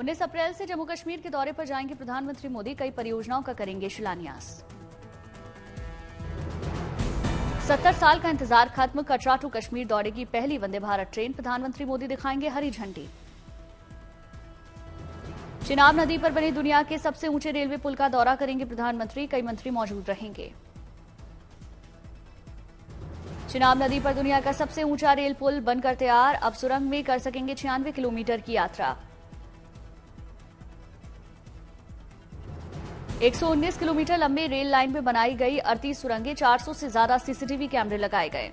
19 अप्रैल से जम्मू कश्मीर के दौरे पर जाएंगे प्रधानमंत्री मोदी। कई परियोजनाओं का करेंगे शिलान्यास। 70 साल का इंतजार खत्म। कटरा टू कश्मीर दौड़ेगी पहली वंदे भारत ट्रेन। प्रधानमंत्री मोदी दिखाएंगे हरी झंडी। चिनाब नदी पर बने दुनिया के सबसे ऊंचे रेलवे पुल का दौरा करेंगे प्रधानमंत्री। कई मंत्री मौजूद रहेंगे। चिनाब नदी पर दुनिया का सबसे ऊंचा रेल पुल बनकर तैयार। अब सुरंग में कर सकेंगे 96 किलोमीटर की यात्रा। 119 किलोमीटर लंबे रेल लाइन में बनाई गई 38 सुरंगें। 400 से ज्यादा सीसीटीवी कैमरे लगाए गए।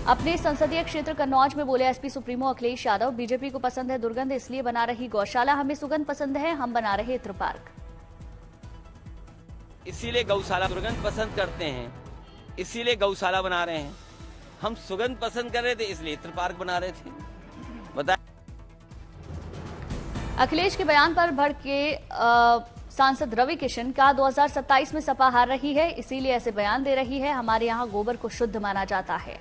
अपने संसदीय क्षेत्र कन्नौज में बोले SP supremo Akhilesh Yadav. BJP को पसंद है दुर्गंध, इसलिए बना रही गौशाला। हमें सुगंध पसंद है, हम बना रहे इत्र पार्क। इसीलिए गौशाला दुर्गंध पसंद करते हैं, इसीलिए गौशाला बना रहे हैं। हम सुगंध पसंद कर रहे थे, इसलिए इत्र पार्क बना रहे थे। बताए अखिलेश के बयान पर भड़के सांसद रवि किशन का 2027 में सपा हार रही है, इसीलिए ऐसे बयान दे रही है। हमारे यहां गोबर को शुद्ध माना जाता है।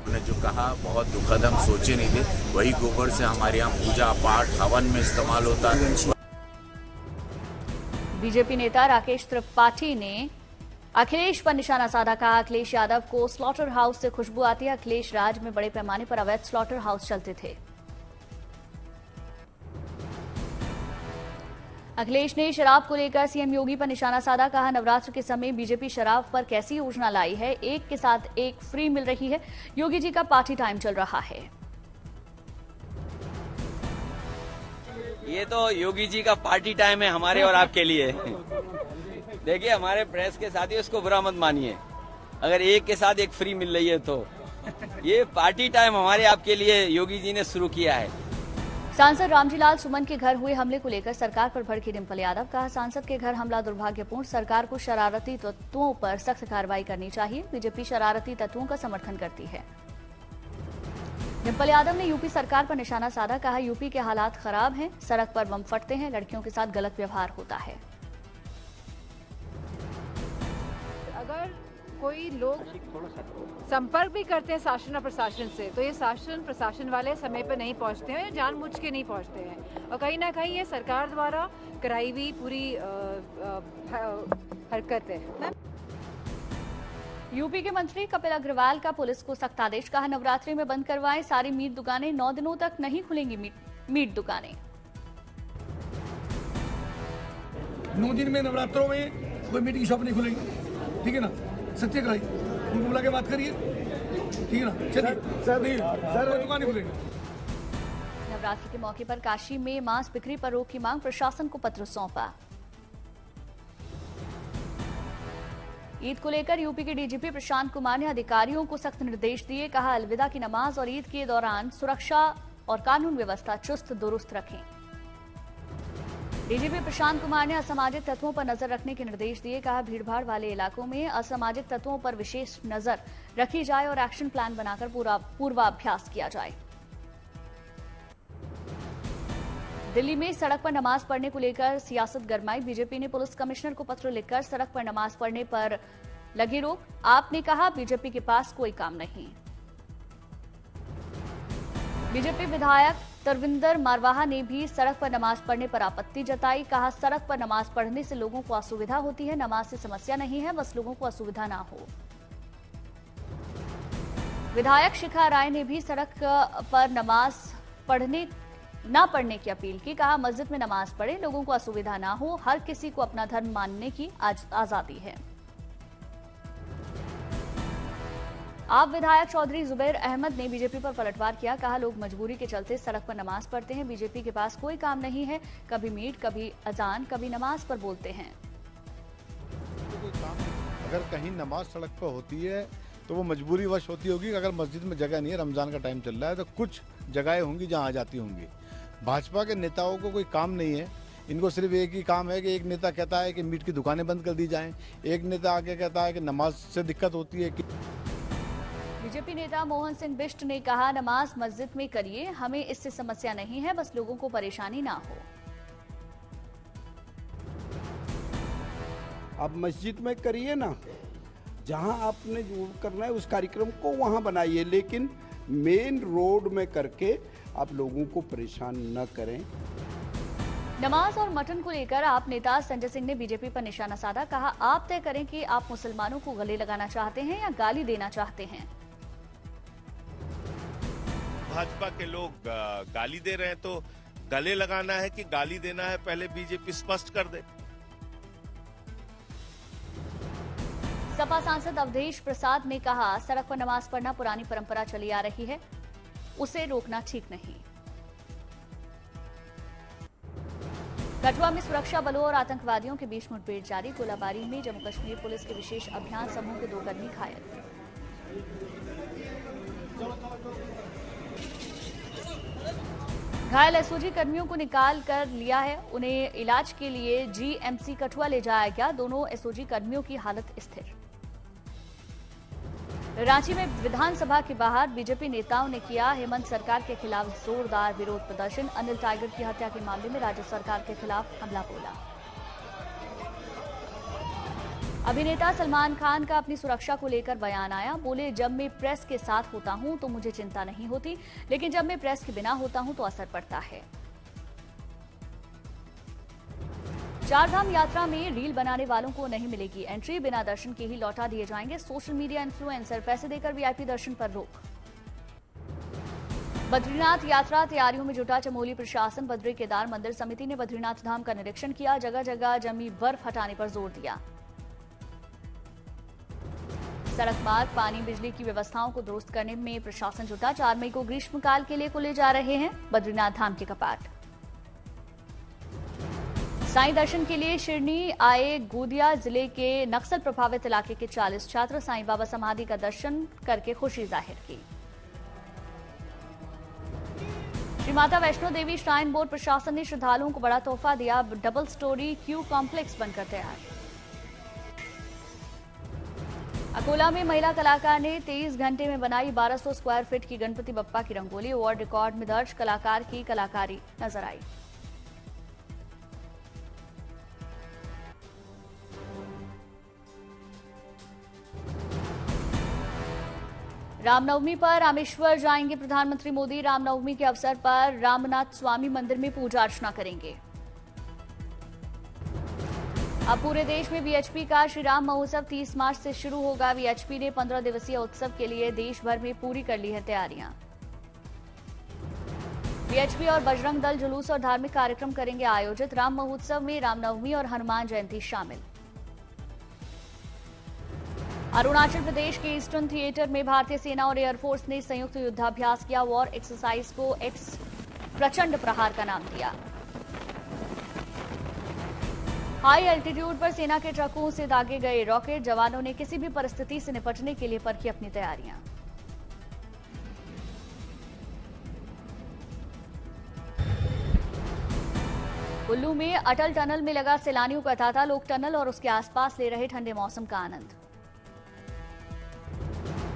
ने जो कहा बहुत दुखद, हम सोचे नहीं थे। वही गोबर से हमारे यहाँ पूजा पाठ हवन में इस्तेमाल होता है। बीजेपी नेता राकेश त्रिपाठी ने अखिलेश पर निशाना साधा। कहा अखिलेश यादव को स्लॉटर हाउस से खुशबू आती है। अखिलेश राज में बड़े पैमाने पर अवैध स्लॉटर हाउस चलते थे। अखिलेश ने शराब को लेकर सीएम योगी पर निशाना साधा। कहा नवरात्र के समय बीजेपी शराब पर कैसी योजना लाई है, एक के साथ एक फ्री मिल रही है। योगी जी का पार्टी टाइम चल रहा है। ये तो योगी जी का पार्टी टाइम है हमारे और आपके लिए। देखिए हमारे प्रेस के साथियों, इसको बुरा मत मानिए। अगर एक के साथ एक फ्री मिल रही है तो ये पार्टी टाइम हमारे आपके लिए योगी जी ने शुरू किया है। सांसद रामजीलाल सुमन के घर हुए हमले को लेकर सरकार पर भड़की डिंपल यादव। कहा सांसद के घर हमला दुर्भाग्यपूर्ण, सरकार को शरारती तत्वों पर सख्त कार्रवाई करनी चाहिए। बीजेपी शरारती तत्वों का समर्थन करती है। डिंपल यादव ने यूपी सरकार पर निशाना साधा। कहा यूपी के हालात खराब हैं, सड़क पर बम फटते हैं, लड़कियों के साथ गलत व्यवहार होता है। अगर कोई लोग संपर्क भी करते हैं शासन और प्रशासन से, तो ये शासन प्रशासन वाले समय पर नहीं पहुंचते हैं या जानबूझ के नहीं पहुंचते हैं। और कहीं ना कहीं ये सरकार द्वारा कराई हुई पूरी हरकत है। यूपी के मंत्री कपिल अग्रवाल का पुलिस को सख्त आदेश। कहा नवरात्रि में बंद करवाएं सारी मीट दुकानें। 9 दिनों तक नहीं खुलेंगी मीट दुकानें। 9 दिन में नवरात्रों में कोई मीट की शॉप नहीं खुलेगी, ठीक है ना। सत्य कराई उनको बुला के बात करिए, ठीक है ना। चलिए सर दुकान नहीं खुलेगी। नवरात्रि के मौके पर काशी में मांस बिक्री पर रोक की मांग। प्रशासन को पत्र सौंपा। ईद को लेकर यूपी के डीजीपी प्रशांत कुमार ने अधिकारियों को सख्त निर्देश दिए। कहा अलविदा की नमाज और ईद के दौरान सुरक्षा और कानून व्यवस्था चुस्त दुरुस्त रखें। डीजीपी प्रशांत कुमार ने असामाजिक तत्वों पर नजर रखने के निर्देश दिए। कहा भीड़भाड़ वाले इलाकों में असामाजिक तत्वों पर विशेष नजर रखी जाए और एक्शन प्लान बनाकर पूर्वाभ्यास किया जाए। दिल्ली में सड़क पर नमाज पढ़ने को लेकर सियासत गरमाई। बीजेपी ने पुलिस कमिश्नर को पत्र लिखकर सड़क पर नमाज पढ़ने पर लगी रोक। आपने कहा बीजेपी के पास कोई काम नहीं। बीजेपी विधायक तरविंदर मारवाहा ने भी सड़क पर नमाज पढ़ने पर आपत्ति जताई। कहा सड़क पर नमाज पढ़ने से लोगों को असुविधा होती है, नमाज से समस्या नहीं है, बस लोगों को असुविधा ना हो। विधायक शिखा राय ने भी सड़क पर नमाज ना पढ़ने की अपील की। कहा मस्जिद में नमाज पढ़े, लोगों को असुविधा ना हो, हर किसी को अपना धर्म मानने की आजादी है। आप विधायक चौधरी जुबैर अहमद ने बीजेपी पर पलटवार किया। कहा लोग मजबूरी के चलते सड़क पर नमाज पढ़ते हैं, बीजेपी के पास कोई काम नहीं है। कभी मीट, कभी अजान, कभी नमाज पर बोलते हैं। अगर कहीं नमाज सड़क पर होती है तो वो मजबूरी वश होती होगी। अगर मस्जिद में जगह नहीं है, रमजान का टाइम चल रहा है, तो कुछ जगहें होंगी जहाँ आ जाती होंगी। भाजपा के नेताओं को कोई काम नहीं है। इनको सिर्फ एक ही काम है कि एक नेता कहता है कि मीट की दुकानें बंद कर दी जाएं, एक नेता आगे कहता है कि नमाज से दिक्कत होती है। बीजेपी नेता मोहन सिंह बिष्ट ने कहा नमाज मस्जिद में करिए, हमें इससे समस्या नहीं है, बस लोगों को परेशानी ना हो। अब मस्जिद में करिए ना, जहां आपने जो करना है उस कार्यक्रम को वहां बनाइए, लेकिन मेन रोड में करके आप लोगों को परेशान न करें। नमाज और मटन को लेकर आप नेता संजय सिंह ने बीजेपी पर निशाना साधा। कहा, आप तय करें कि आप मुसलमानों को गले लगाना चाहते हैं या गाली देना चाहते हैं। भाजपा के लोग गाली दे रहे हैं तो गले लगाना है कि गाली देना है, पहले बीजेपी स्पष्ट कर दे। सपा सांसद अवधेश प्रसाद ने कहा, सड़क पर नमाज पढ़ना पुरानी परंपरा चली आ रही है, उसे रोकना ठीक नहीं। कठुआ में सुरक्षा बलों और आतंकवादियों के बीच मुठभेड़ जारी। गोलाबारी में जम्मू कश्मीर पुलिस के विशेष अभियान समूह के 2 कर्मी घायल। घायल एसओजी कर्मियों को निकाल कर लिया है, उन्हें इलाज के लिए जीएमसी कठुआ ले जाया गया। दोनों एसओजी कर्मियों की हालत स्थिर। रांची में विधानसभा के बाहर बीजेपी नेताओं ने किया हेमंत सरकार के खिलाफ जोरदार विरोध प्रदर्शन। अनिल टाइगर की हत्या के मामले में राज्य सरकार के खिलाफ हमला बोला। अभिनेता सलमान खान का अपनी सुरक्षा को लेकर बयान आया। बोले, जब मैं प्रेस के साथ होता हूं तो मुझे चिंता नहीं होती, लेकिन जब मैं प्रेस के बिना होता हूं तो असर पड़ता है। चारधाम यात्रा में रील बनाने वालों को नहीं मिलेगी एंट्री, बिना दर्शन के ही लौटा दिए जाएंगे सोशल मीडिया इन्फ्लुएंसर। पैसे देकर वीआईपी दर्शन पर रोक। बद्रीनाथ यात्रा तैयारियों में जुटा चमोली प्रशासन। बद्री केदार मंदिर समिति ने बद्रीनाथ धाम का निरीक्षण किया। जगह जगह जमी बर्फ हटाने पर जोर दिया। सड़क मार्ग, पानी, बिजली की व्यवस्थाओं को दुरुस्त करने में प्रशासन जुटा। 4 मई को ग्रीष्मकाल के लिए खुले जा रहे हैं बद्रीनाथ धाम के कपाट। साईं दर्शन के लिए शिरनी आए गोंदिया जिले के नक्सल प्रभावित इलाके के 40 छात्र। साईं बाबा समाधि का दर्शन करके खुशी जाहिर की। श्री माता वैष्णो देवी श्राइन बोर्ड प्रशासन ने श्रद्धालुओं को बड़ा तोहफा दिया। डबल स्टोरी क्यू कॉम्प्लेक्स बनकर तैयार। अकोला में महिला कलाकार ने 23 घंटे में बनाई 1200 स्क्वायर फीट की गणपति बप्पा की रंगोली। वर्ल्ड रिकॉर्ड में दर्ज कलाकार की कलाकारी नजर आई। रामनवमी पर रामेश्वर जाएंगे प्रधानमंत्री मोदी। रामनवमी के अवसर पर रामनाथ स्वामी मंदिर में पूजा अर्चना करेंगे। अब पूरे देश में वीएचपी का श्री राम महोत्सव 30 मार्च से शुरू होगा। वीएचपी ने 15 दिवसीय उत्सव के लिए देश भर में पूरी कर ली है तैयारियां। वीएचपी और बजरंग दल जुलूस और धार्मिक कार्यक्रम करेंगे आयोजित। राम महोत्सव में रामनवमी और हनुमान जयंती शामिल। अरुणाचल प्रदेश के ईस्टर्न थिएटर में भारतीय सेना और एयरफोर्स ने संयुक्त युद्धाभ्यास किया। वॉर एक्सरसाइज को एक्स प्रचंड प्रहार का नाम दिया। हाई एल्टीट्यूड पर सेना के ट्रकों से दागे गए रॉकेट। जवानों ने किसी भी परिस्थिति से निपटने के लिए परखी अपनी तैयारियां। कुल्लू में अटल टनल में लगा सैलानियों का तांता। लोग टनल और उसके आसपास ले रहे ठंडे मौसम का आनंद।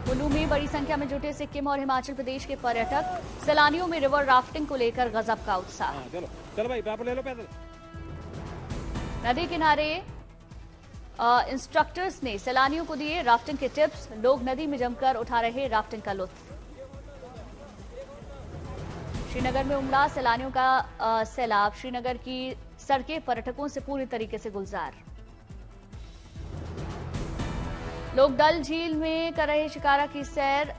कुल्लू में बड़ी संख्या में जुटे सिक्किम और हिमाचल प्रदेश के पर्यटक। सैलानियों में रिवर राफ्टिंग को लेकर गजब का उत्साह। चलो भाई ले लो पैदल। नदी किनारे इंस्ट्रक्टर्स ने सैलानियों को दिए राफ्टिंग के टिप्स। लोग नदी में जमकर उठा रहे राफ्टिंग का लुत्फ। श्रीनगर में उमड़ा सैलानियों का सैलाब। श्रीनगर की सड़कें पर्यटकों से पूरी तरीके से गुलजार। लोग डल झील में कर रहे शिकारा की सैर।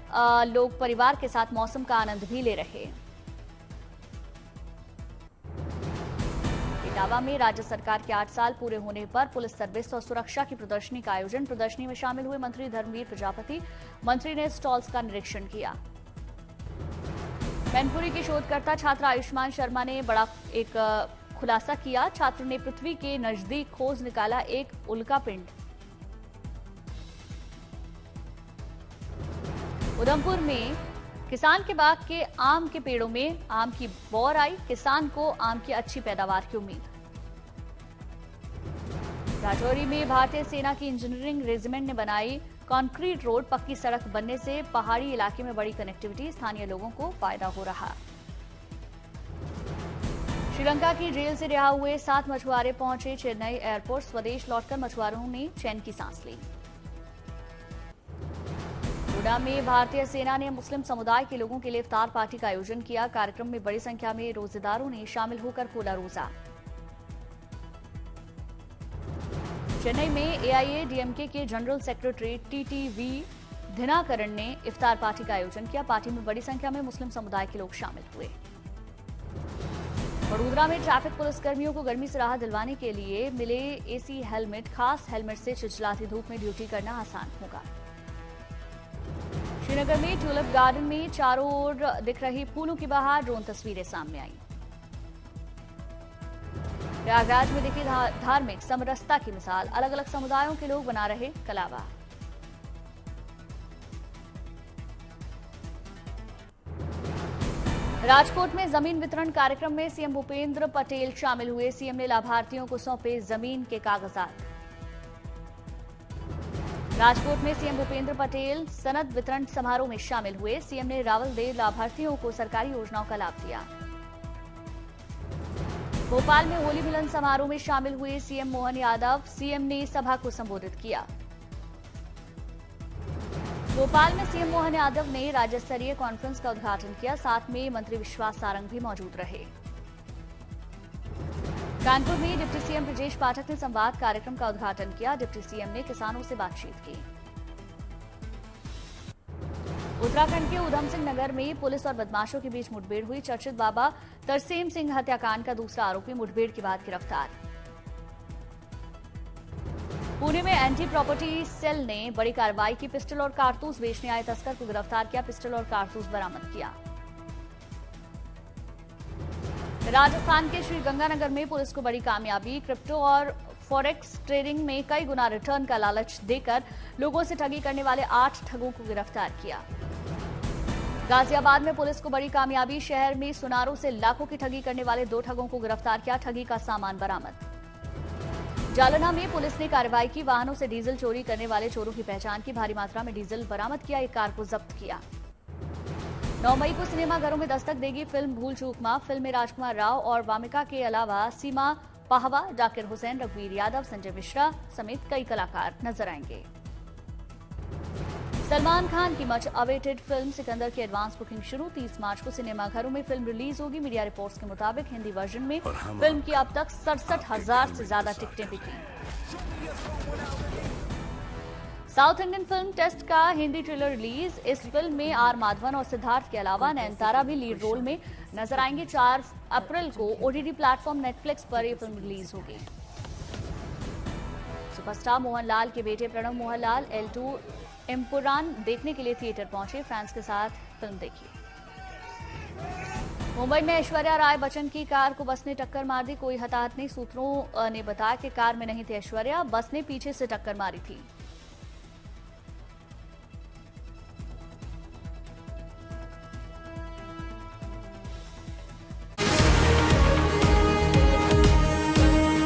लोग परिवार के साथ मौसम का आनंद भी ले रहे। इटावा में राज्य सरकार के 8 साल पूरे होने पर पुलिस सर्विस और सुरक्षा की प्रदर्शनी का आयोजन। प्रदर्शनी में शामिल हुए मंत्री धर्मवीर प्रजापति। मंत्री ने स्टॉल्स का निरीक्षण किया। मैनपुरी के शोधकर्ता छात्र आयुष्मान शर्मा ने बड़ा एक खुलासा किया। छात्र ने पृथ्वी के नजदीक खोज निकाला एक उल्का पिंड। उधमपुर में किसान के बाग के आम के पेड़ों में आम की बौर आई। किसान को आम की अच्छी पैदावार की उम्मीद। राजौरी में भारतीय सेना की इंजीनियरिंग रेजिमेंट ने बनाई कंक्रीट रोड। पक्की सड़क बनने से पहाड़ी इलाके में बड़ी कनेक्टिविटी। स्थानीय लोगों को फायदा हो रहा। श्रीलंका की जेल से रिहा हुए 7 मछुआरे पहुंचे चेन्नई एयरपोर्ट। स्वदेश लौटकर मछुआरों ने चैन की सांस ली। गुना में भारतीय सेना ने मुस्लिम समुदाय के लोगों के लिए इफ्तार पार्टी का आयोजन किया। कार्यक्रम में बड़ी संख्या में रोजेदारों ने शामिल होकर खोला रोजा। चेन्नई में एआईएडीएमके के जनरल सेक्रेटरी टीटीवी दिनाकरण ने इफ्तार पार्टी का आयोजन किया। पार्टी में बड़ी संख्या में मुस्लिम समुदाय के लोग शामिल हुए। वडोदरा में ट्रैफिक पुलिसकर्मियों को गर्मी से राहत दिलवाने के लिए मिले एसी हेलमेट। खास हेलमेट से चिलचिलाती धूप में ड्यूटी करना आसान होगा। श्रीनगर में ट्यूलिप गार्डन में चारों ओर दिख रही फूलों की बहार, ड्रोन तस्वीरें सामने आई। प्रयागराज में दिखी धार्मिक समरसता की मिसाल, अलग अलग समुदायों के लोग बना रहे कलावा। राजकोट में जमीन वितरण कार्यक्रम में सीएम भूपेंद्र पटेल शामिल हुए। सीएम ने लाभार्थियों को सौंपे जमीन के कागजात। राजकोट में सीएम भूपेंद्र पटेल सनद वितरण समारोह में शामिल हुए। सीएम ने रावलदेव लाभार्थियों को सरकारी योजनाओं का लाभ दिया। भोपाल में होली मिलन समारोह में शामिल हुए सीएम मोहन यादव। सीएम ने सभा को संबोधित किया। भोपाल में सीएम मोहन यादव ने राज्य स्तरीय कॉन्फ्रेंस का उद्घाटन किया। साथ में मंत्री विश्वास सारंग भी मौजूद रहे। कानपुर में डिप्टी सीएम ब्रजेश पाठक ने संवाद कार्यक्रम का उद्घाटन किया। डिप्टी सीएम ने किसानों से बातचीत की। उत्तराखंड के उधम सिंह नगर में पुलिस और बदमाशों के बीच मुठभेड़ हुई। चर्चित बाबा तरसेम सिंह हत्याकांड का दूसरा आरोपी मुठभेड़ के बाद गिरफ्तार। पुणे में एंटी प्रॉपर्टी सेल ने बड़ी कार्रवाई की। पिस्टल और कारतूस बेचने आए तस्कर को गिरफ्तार किया। पिस्टल और कारतूस बरामद किया। राजस्थान के श्रीगंगानगर में पुलिस को बड़ी कामयाबी। क्रिप्टो और फॉरेक्स ट्रेडिंग में कई गुना रिटर्न का लालच देकर लोगों से ठगी करने वाले 8 ठगों को गिरफ्तार किया। गाजियाबाद में पुलिस को बड़ी कामयाबी। शहर में सुनारों से लाखों की ठगी करने वाले 2 ठगों को गिरफ्तार किया। ठगी का सामान बरामद। जालना में पुलिस ने कार्रवाई की। वाहनों से डीजल चोरी करने वाले चोरों की पहचान की। भारी मात्रा में डीजल बरामद किया। एक कार को जब्त किया। 9 मई को सिनेमाघरों में दस्तक देगी फिल्म भूल चूक मां। फिल्म में राजकुमार राव और वामिका के अलावा सीमा पाहवा, जाकिर हुसैन, रघुवीर यादव, संजय मिश्रा समेत कई कलाकार नजर आएंगे। सलमान खान की मच अवेटेड फिल्म सिकंदर की एडवांस बुकिंग शुरू। 30 मार्च को सिनेमाघरों में फिल्म रिलीज होगी। मीडिया रिपोर्ट्स के मुताबिक हिंदी वर्जन में फिल्म की अब तक 67,000 से ज्यादा टिकटें बिकी। साउथ इंडियन फिल्म टेस्ट का हिंदी ट्रेलर रिलीज। इस फिल्म में आर माधवन और सिद्धार्थ के अलावा नयनतारा भी लीड रोल में नजर आएंगे। 4 अप्रैल को ओटीटी प्लेटफॉर्म नेटफ्लिक्स पर यह फिल्म रिलीज होगी। सुपरस्टार मोहनलाल के बेटे प्रणव मोहनलाल L2 एम्पुरान देखने के लिए थिएटर पहुंचे। फैंस के साथ फिल्म देखी। मुंबई में ऐश्वर्या राय बच्चन की कार को बस ने टक्कर मार दी। कोई हताहत नहीं। सूत्रों ने बताया कि कार में नहीं थे ऐश्वर्या, बस ने पीछे से टक्कर मारी थी।